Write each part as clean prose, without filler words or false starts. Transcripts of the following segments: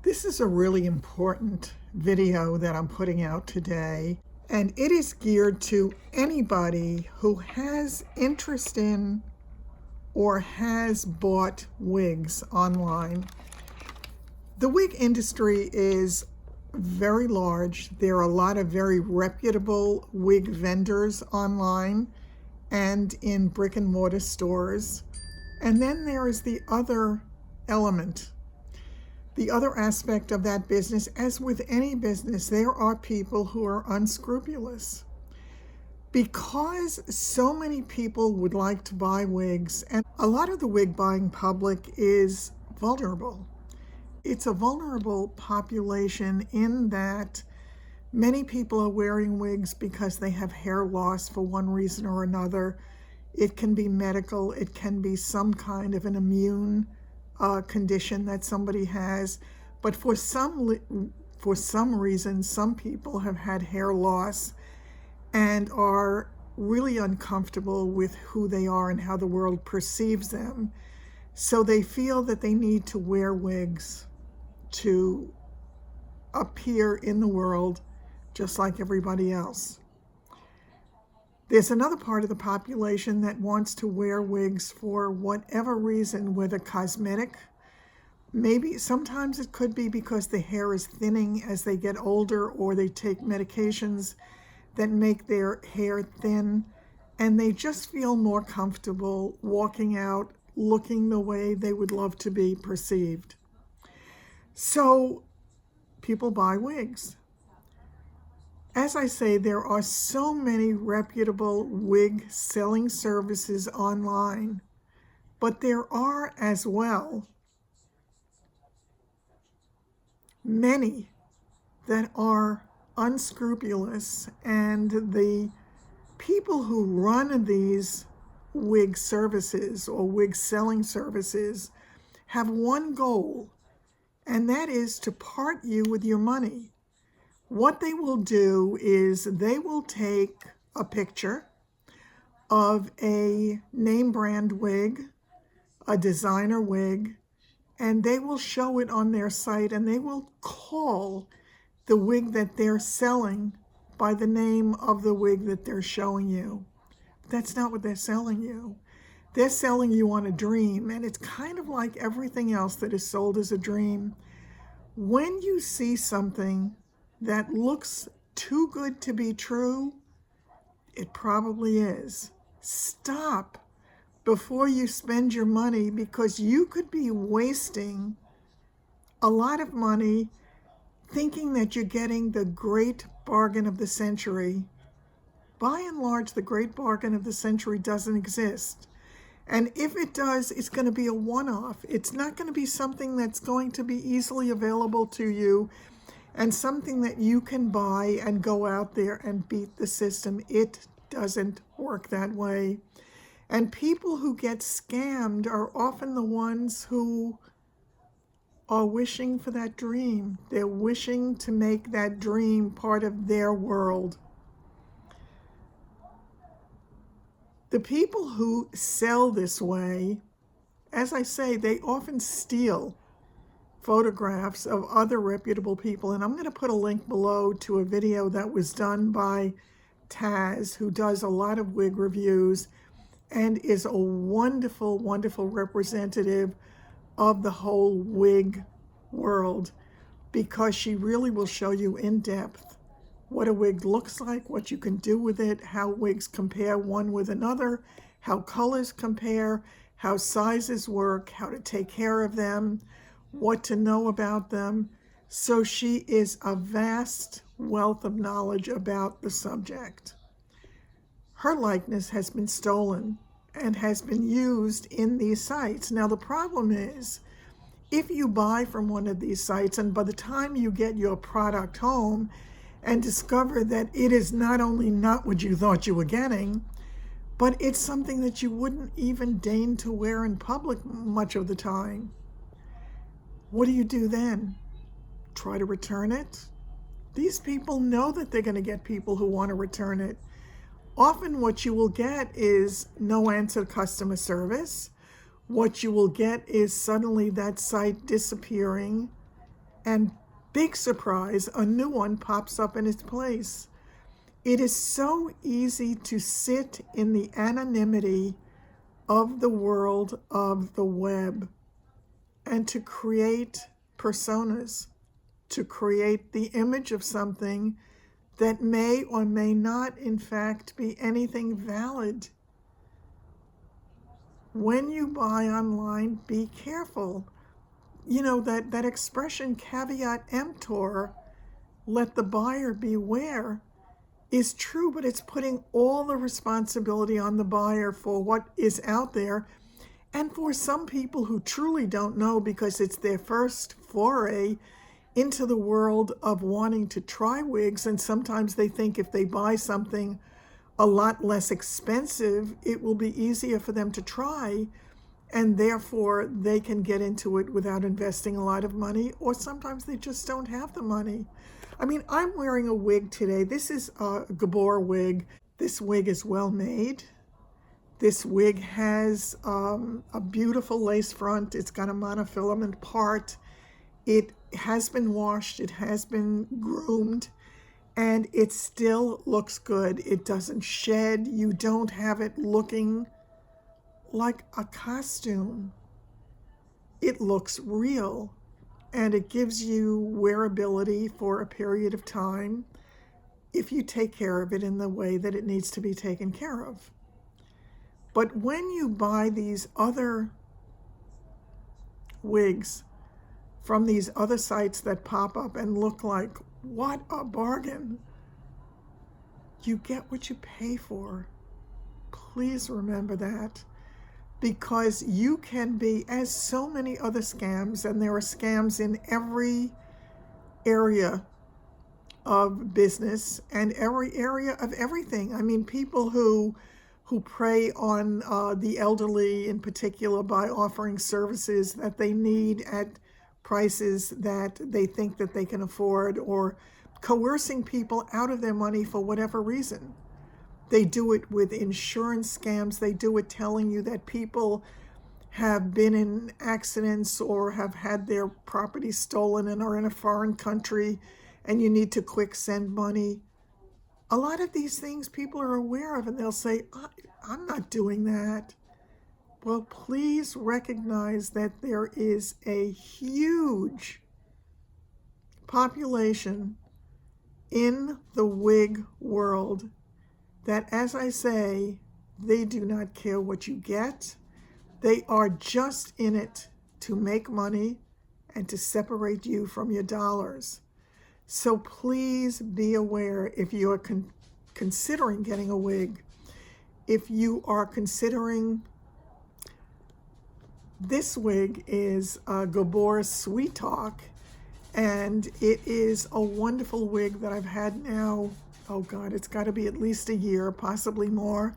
This is a really important video that I'm putting out today, and it is geared to anybody who has interest in or has bought wigs online. The wig industry is very large. There are a lot of very reputable wig vendors online and in brick and mortar stores. And then there is the other element. The other aspect of that business, as with any business, there are people who are unscrupulous. Because so many people would like to buy wigs, and a lot of the wig buying public is vulnerable. It's a vulnerable population in that many people are wearing wigs because they have hair loss for one reason or another. It can be medical, it can be some kind of an immune condition that somebody has, but for some reason, some people have had hair loss and are really uncomfortable with who they are and how the world perceives them. So they feel that they need to wear wigs to appear in the world just like everybody else. There's another part of the population that wants to wear wigs for whatever reason, whether cosmetic, maybe sometimes it could be because the hair is thinning as they get older, or they take medications that make their hair thin, and they just feel more comfortable walking out looking the way they would love to be perceived. So people buy wigs. As I say, there are so many reputable wig selling services online, but there are as well many that are unscrupulous, and the people who run these wig services or wig selling services have one goal, and that is to part you with your money. What they will do is they will take a picture of a name brand wig, a designer wig, and they will show it on their site, and they will call the wig that they're selling by the name of the wig that they're showing you. That's not what they're selling you. They're selling you on a dream, and it's kind of like everything else that is sold as a dream. When you see something that looks too good to be true, it probably is. Stop before you spend your money, because you could be wasting a lot of money thinking that you're getting the great bargain of the century. By and large, the great bargain of the century doesn't exist. And if it does, it's going to be a one-off. It's not going to be something that's going to be easily available to you and something that you can buy and go out there and beat the system. It doesn't work that way. And people who get scammed are often the ones who are wishing for that dream. They're wishing to make that dream part of their world. The people who sell this way, as I say, they often steal photographs of other reputable people. And I'm going to put a link below to a video that was done by Taz, who does a lot of wig reviews and is a wonderful, wonderful representative of the whole wig world, because she really will show you in depth what a wig looks like, what you can do with it, how wigs compare one with another, how colors compare, how sizes work, how to take care of them, what to know about them. So she is a vast wealth of knowledge about the subject. Her likeness has been stolen and has been used in these sites. Now the problem is, if you buy from one of these sites and by the time you get your product home and discover that it is not only not what you thought you were getting, but it's something that you wouldn't even deign to wear in public much of the time, what do you do then? Try to return it? These people know that they're going to get people who want to return it. Often what you will get is no answer to customer service. What you will get is suddenly that site disappearing and big surprise, a new one pops up in its place. It is so easy to sit in the anonymity of the world of the web and to create personas, to create the image of something that may or may not, in fact, be anything valid. When you buy online, be careful. You know, that expression, caveat emptor, let the buyer beware, is true, but it's putting all the responsibility on the buyer for what is out there. And for some people who truly don't know because it's their first foray into the world of wanting to try wigs, and sometimes they think if they buy something a lot less expensive, it will be easier for them to try, and therefore they can get into it without investing a lot of money, or sometimes they just don't have the money. I mean, I'm wearing a wig today. This is a Gabor wig. This wig is well made. This wig has a beautiful lace front. It's got a monofilament part. It has been washed. It has been groomed. And it still looks good. It doesn't shed. You don't have it looking like a costume. It looks real. And it gives you wearability for a period of time if you take care of it in the way that it needs to be taken care of. But when you buy these other wigs from these other sites that pop up and look like, what a bargain, you get what you pay for. Please remember that, because you can be, as so many other scams, and there are scams in every area of business and every area of everything. I mean, people who prey on the elderly in particular by offering services that they need at prices that they think that they can afford, or coercing people out of their money for whatever reason. They do it with insurance scams. They do it telling you that people have been in accidents or have had their property stolen and are in a foreign country and you need to quick send money. A lot of these things people are aware of, and they'll say, I'm not doing that. Well, please recognize that there is a huge population in the wig world that, as I say, they do not care what you get. They are just in it to make money and to separate you from your dollars. So please be aware if you are considering getting a wig, if you are considering, this wig is Gabor's Sweet Talk, and it is a wonderful wig that I've had now, oh God, it's got to be at least a year, possibly more,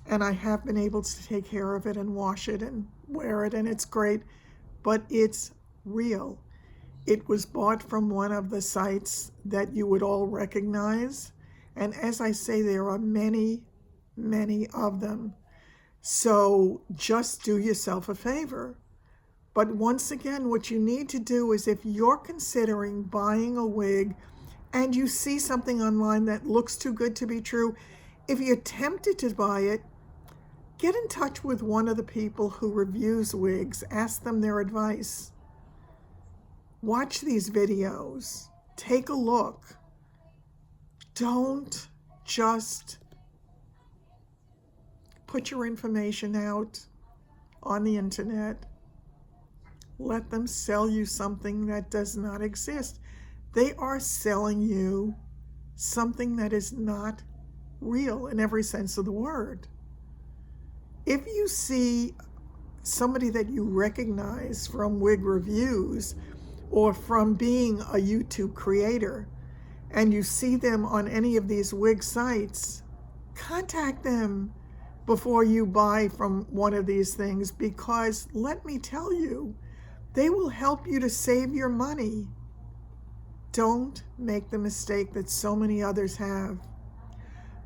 and I have been able to take care of it and wash it and wear it, and it's great, but it's real. It was bought from one of the sites that you would all recognize. And as I say, there are many, many of them. So just do yourself a favor. But once again, what you need to do is, if you're considering buying a wig and you see something online that looks too good to be true, if you're tempted to buy it, get in touch with one of the people who reviews wigs. Ask them their advice. Watch these videos. Take a look. Don't just put your information out on the internet. Let them sell you something that does not exist. They are selling you something that is not real in every sense of the word. If you see somebody that you recognize from wig reviews or from being a YouTube creator, and you see them on any of these wig sites, contact them before you buy from one of these things, because let me tell you, they will help you to save your money. Don't make the mistake that so many others have.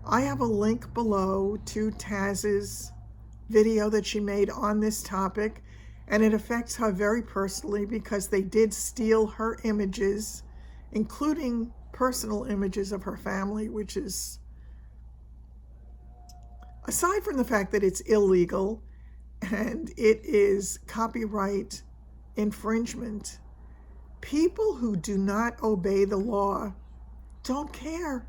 I have a link below to Taz's video that she made on this topic, And it affects her very personally because they did steal her images, including personal images of her family, which is, aside from the fact that it's illegal and it is copyright infringement, people who do not obey the law don't care.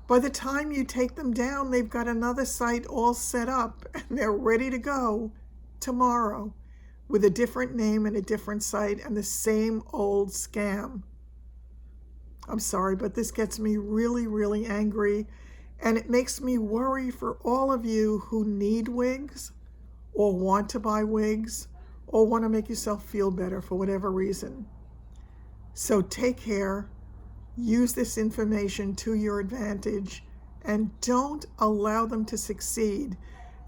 By the time you take them down, they've got another site all set up and they're ready to go tomorrow with a different name and a different site and the same old scam. I'm sorry, but this gets me really, really angry, and it makes me worry for all of you who need wigs or want to buy wigs or want to make yourself feel better for whatever reason. So take care, use this information to your advantage, and don't allow them to succeed.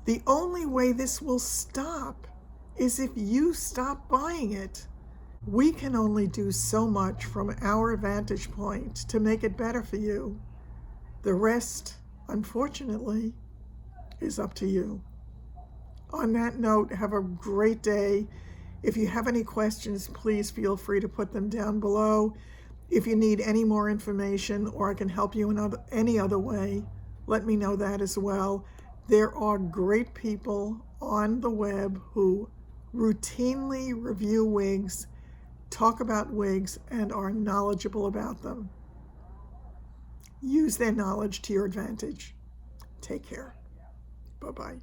The only way this will stop is if you stop buying it. We can only do so much from our vantage point to make it better for you. The rest, unfortunately, is up to you. On that note, have a great day. If you have any questions, please feel free to put them down below. If you need any more information or I can help you in any other way, let me know that as well. There are great people on the web who routinely review wigs, talk about wigs, and are knowledgeable about them. Use their knowledge to your advantage. Take care. Bye-bye.